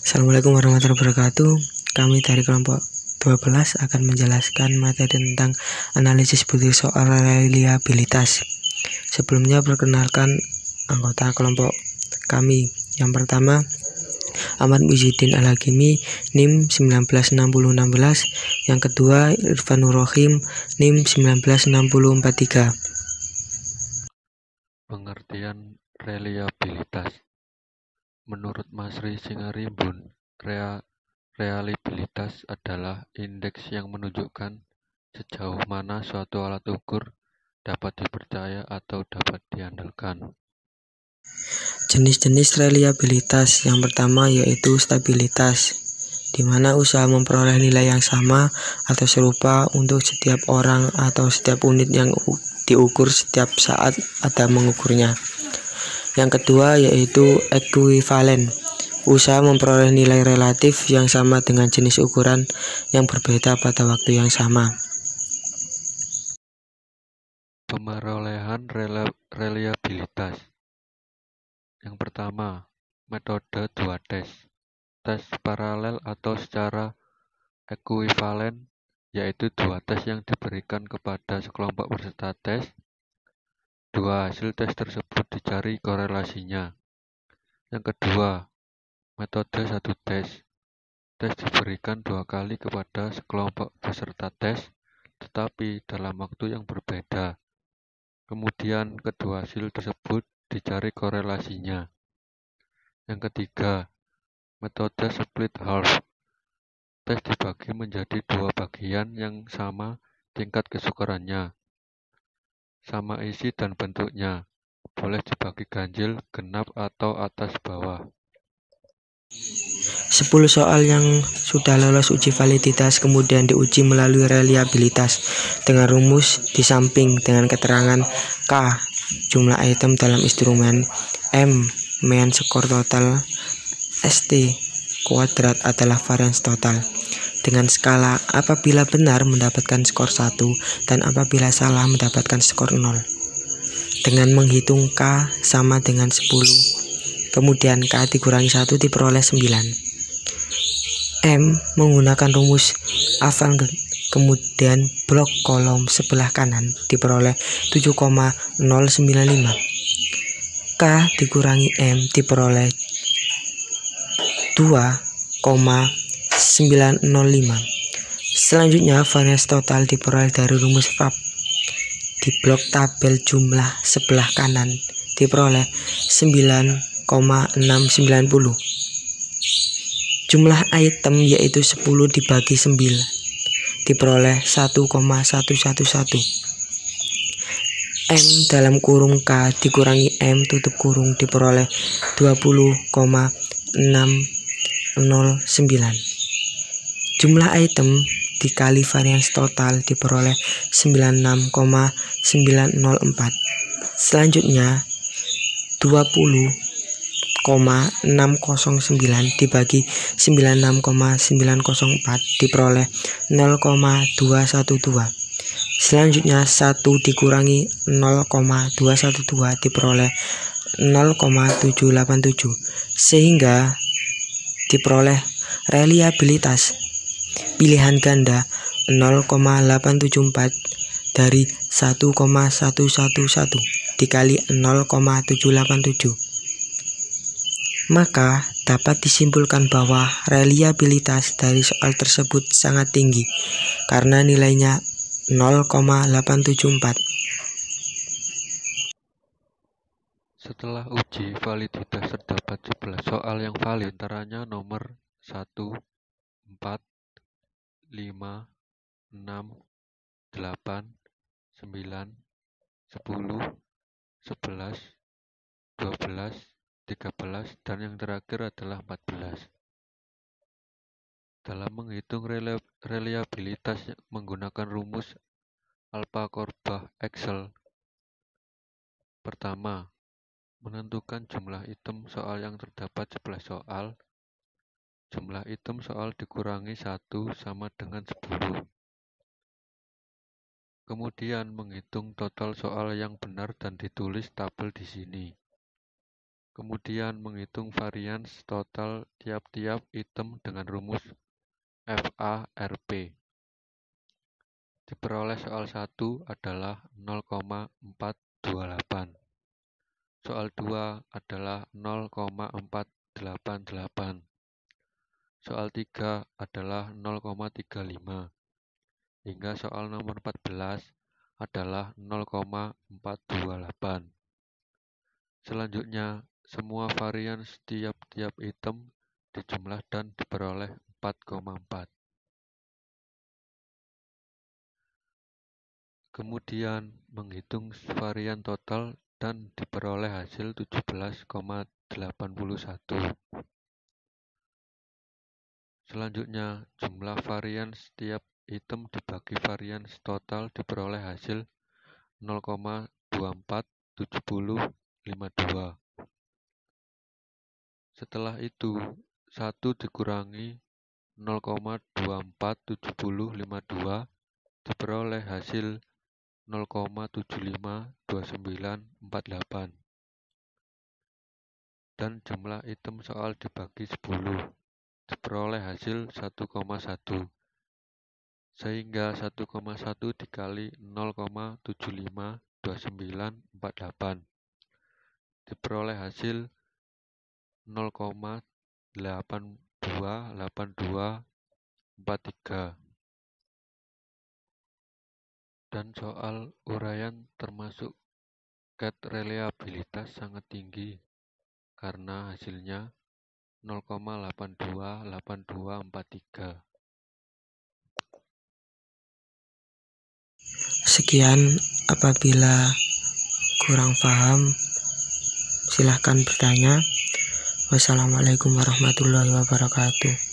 Assalamualaikum warahmatullahi wabarakatuh. Kami dari kelompok 12 akan menjelaskan materi tentang analisis butir soal reliabilitas. Sebelumnya perkenalkan anggota kelompok kami. Yang pertama, Ahmad Muhyiddin Al-Hakimi, NIM 196016. Yang kedua, Irfanur Rohim, NIM 196043. Pengertian reliabilitas. Menurut Masri Singarimbun, reliabilitas adalah indeks yang menunjukkan sejauh mana suatu alat ukur dapat dipercaya atau dapat diandalkan. Jenis-jenis reliabilitas yang pertama yaitu stabilitas, di mana usaha memperoleh nilai yang sama atau serupa untuk setiap orang atau setiap unit yang diukur setiap saat ada mengukurnya. Yang kedua yaitu ekuivalen, usaha memperoleh nilai relatif yang sama dengan jenis ukuran yang berbeda pada waktu yang sama. Pemerolehan reliabilitas. Yang pertama, metode 2 tes. Tes paralel atau secara ekuivalen, yaitu 2 tes yang diberikan kepada sekelompok peserta tes. 2 hasil tes tersebut dicari korelasinya. Yang kedua, metode 1 tes. Tes diberikan 2 kali kepada sekelompok peserta tes, tetapi dalam waktu yang berbeda. Kemudian kedua hasil tersebut dicari korelasinya. Yang ketiga, metode split half. Tes dibagi menjadi 2 bagian yang sama tingkat kesukarannya, sama isi dan bentuknya. Boleh dibagi ganjil, genap, atau atas bawah. 10 soal yang sudah lolos uji validitas kemudian diuji melalui reliabilitas dengan rumus di samping dengan keterangan K jumlah item dalam instrumen, M mean skor total, ST kuadrat adalah varians total. Dengan skala apabila benar mendapatkan skor 1 dan apabila salah mendapatkan skor 0. Dengan menghitung K sama dengan 10, kemudian K dikurangi 1 diperoleh 9. M menggunakan rumus Avangard, kemudian blok kolom sebelah kanan diperoleh 7,095. K dikurangi M diperoleh 2,905. Selanjutnya varians total diperoleh dari rumus VAB. Di blok tabel jumlah sebelah kanan diperoleh 9,690. Jumlah item yaitu 10 dibagi 9 diperoleh 1,111. M dalam kurung K dikurangi M tutup kurung diperoleh 20,609. Jumlah item dikali varians total diperoleh 96,904. Selanjutnya 20,609 dibagi 96,904 diperoleh 0,212. Selanjutnya 1 dikurangi 0,212 diperoleh 0,787, sehingga diperoleh reliabilitas pilihan ganda 0,874 dari 1,111 dikali 0,787. Maka dapat disimpulkan bahwa reliabilitas dari soal tersebut sangat tinggi karena nilainya 0,874. Setelah uji validitas terdapat 11 soal yang valid, antaranya nomor 1, 4, 5, 6, 8, 9, 10, 11, 12, 13, dan yang terakhir adalah 14. Dalam menghitung reliabilitas menggunakan rumus AlphaCorbach Excel. Pertama, menentukan jumlah item soal yang terdapat 11 soal. Jumlah item soal dikurangi 1 sama dengan 10. Kemudian menghitung total soal yang benar dan ditulis tabel di sini. Kemudian menghitung varians total tiap-tiap item dengan rumus FARP. Diperoleh soal 1 adalah 0,428. Soal 2 adalah 0,488. Soal 3 adalah 0,35. Hingga soal nomor 14 adalah 0,428. Selanjutnya, semua varian setiap-tiap item dijumlah dan diperoleh 4,4. Kemudian menghitung varian total dan diperoleh hasil 17,81. Selanjutnya, jumlah varian setiap item dibagi varian total diperoleh hasil 0,247052. Setelah itu, 1 dikurangi 0,247052 diperoleh hasil 0,752948. Dan jumlah item soal dibagi 10 diperoleh hasil 1,1. Sehingga 1,1 dikali 0,752948 diperoleh hasil 0,828243. Dan soal uraian termasuk cat reliabilitas sangat tinggi karena hasilnya 0,828243. Sekian, apabila kurang paham silahkan bertanya. Wassalamualaikum warahmatullahi wabarakatuh.